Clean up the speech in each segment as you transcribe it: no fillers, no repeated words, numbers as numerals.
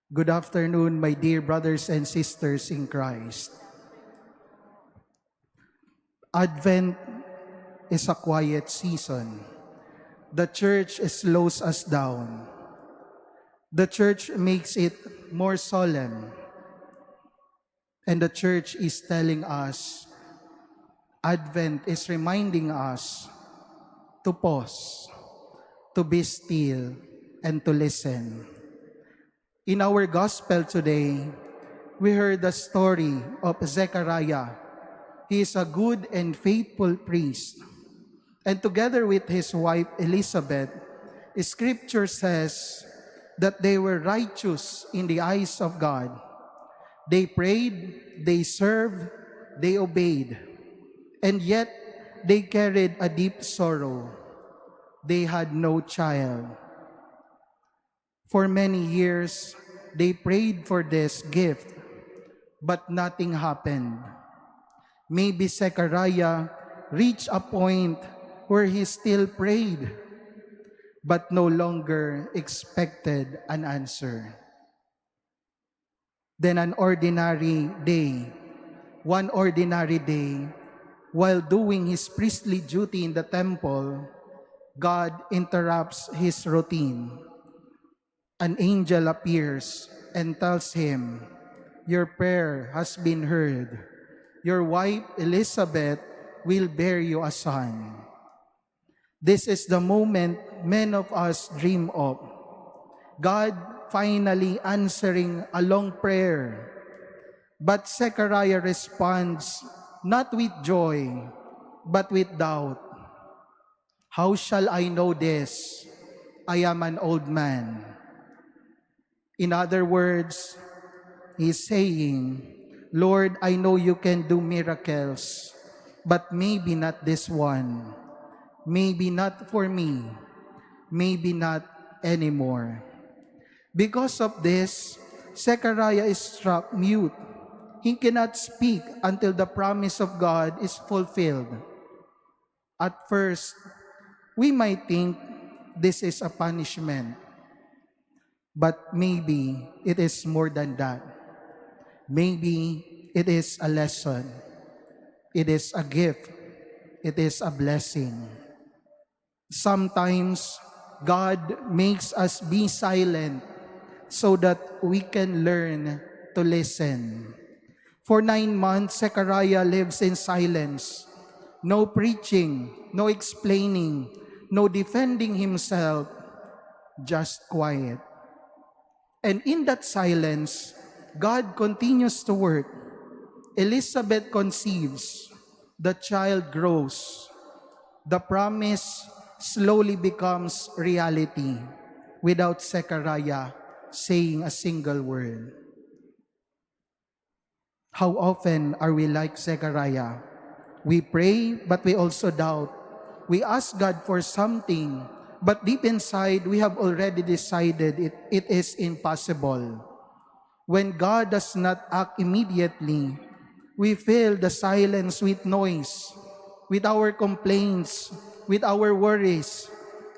Good afternoon, my dear brothers and sisters in Christ. Advent is a quiet season. The church slows us down. The church makes it more solemn. And the church is telling us, Advent is reminding us to pause, to be still, and to listen. In our gospel today, we heard the story of Zechariah. He is a good and faithful priest. And together with his wife Elizabeth, Scripture says that they were righteous in the eyes of God. They prayed, they served, they obeyed. And yet, they carried a deep sorrow. They had no child. For many years, they prayed for this gift, but nothing happened. Maybe Zechariah reached a point where he still prayed, but no longer expected an answer. Then one ordinary day, while doing his priestly duty in the temple, God interrupts his routine. An angel appears and tells him, "Your prayer has been heard. Your wife Elizabeth will bear you a son." This is the moment many of us dream of. God finally answering a long prayer. But Zechariah responds not with joy, but with doubt. "How shall I know this? I am an old man." In other words, he's saying, "Lord, I know you can do miracles, but maybe not this one. Maybe not for me. Maybe not anymore." Because of this, Zechariah is struck mute. He cannot speak until the promise of God is fulfilled. At first, we might think this is a punishment. But maybe it is more than that. Maybe it is a lesson. It is a gift. It is a blessing. Sometimes God makes us be silent so that we can learn to listen. For 9 months, Zechariah lives in silence. No preaching, no explaining, no defending himself, just quiet. And in that silence, God continues to work. Elizabeth conceives. The child grows. The promise slowly becomes reality without Zechariah saying a single word. How often are we like Zechariah? We pray, but we also doubt. We ask God for something, but deep inside, we have already decided it is impossible. When God does not act immediately, we fill the silence with noise, with our complaints, with our worries,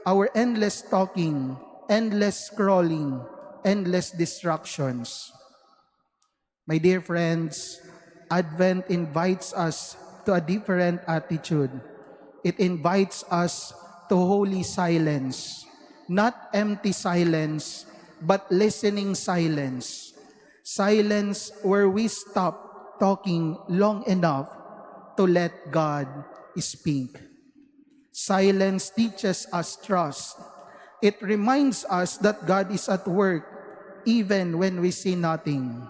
our endless talking, endless scrolling, endless distractions. My dear friends, Advent invites us to a different attitude. It invites us to holy silence, not empty silence, but listening silence. Silence where we stop talking long enough to let God speak. Silence teaches us trust. It reminds us that God is at work even when we see nothing,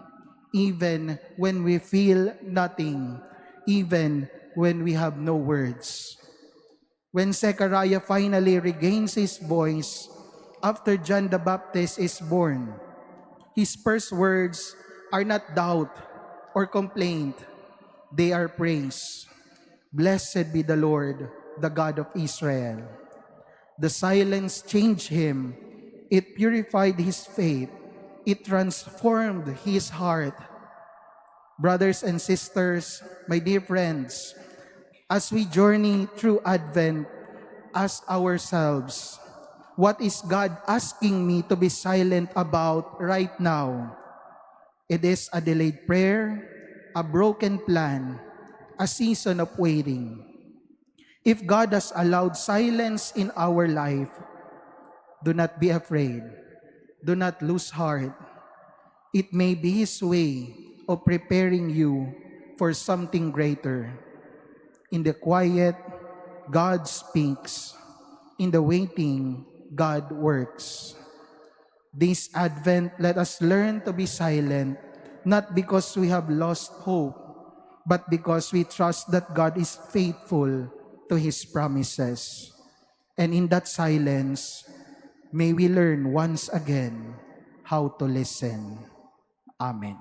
even when we feel nothing, even when we have no words. When Zechariah finally regains his voice after John the Baptist is born, his first words are not doubt or complaint, they are praise. "Blessed be the Lord, the God of Israel." The silence changed him. It purified his faith. It transformed his heart. Brothers and sisters, my dear friends, as we journey through Advent, ask ourselves, What is God asking me to be silent about right now? It is a delayed prayer, a broken plan, a season of waiting. If God has allowed silence in our life, do not be afraid. Do not lose heart. It may be His way of preparing you for something greater. In the quiet, God speaks. In the waiting, God works. This Advent, let us learn to be silent, not because we have lost hope, but because we trust that God is faithful to His promises. And in that silence, may we learn once again how to listen. Amen.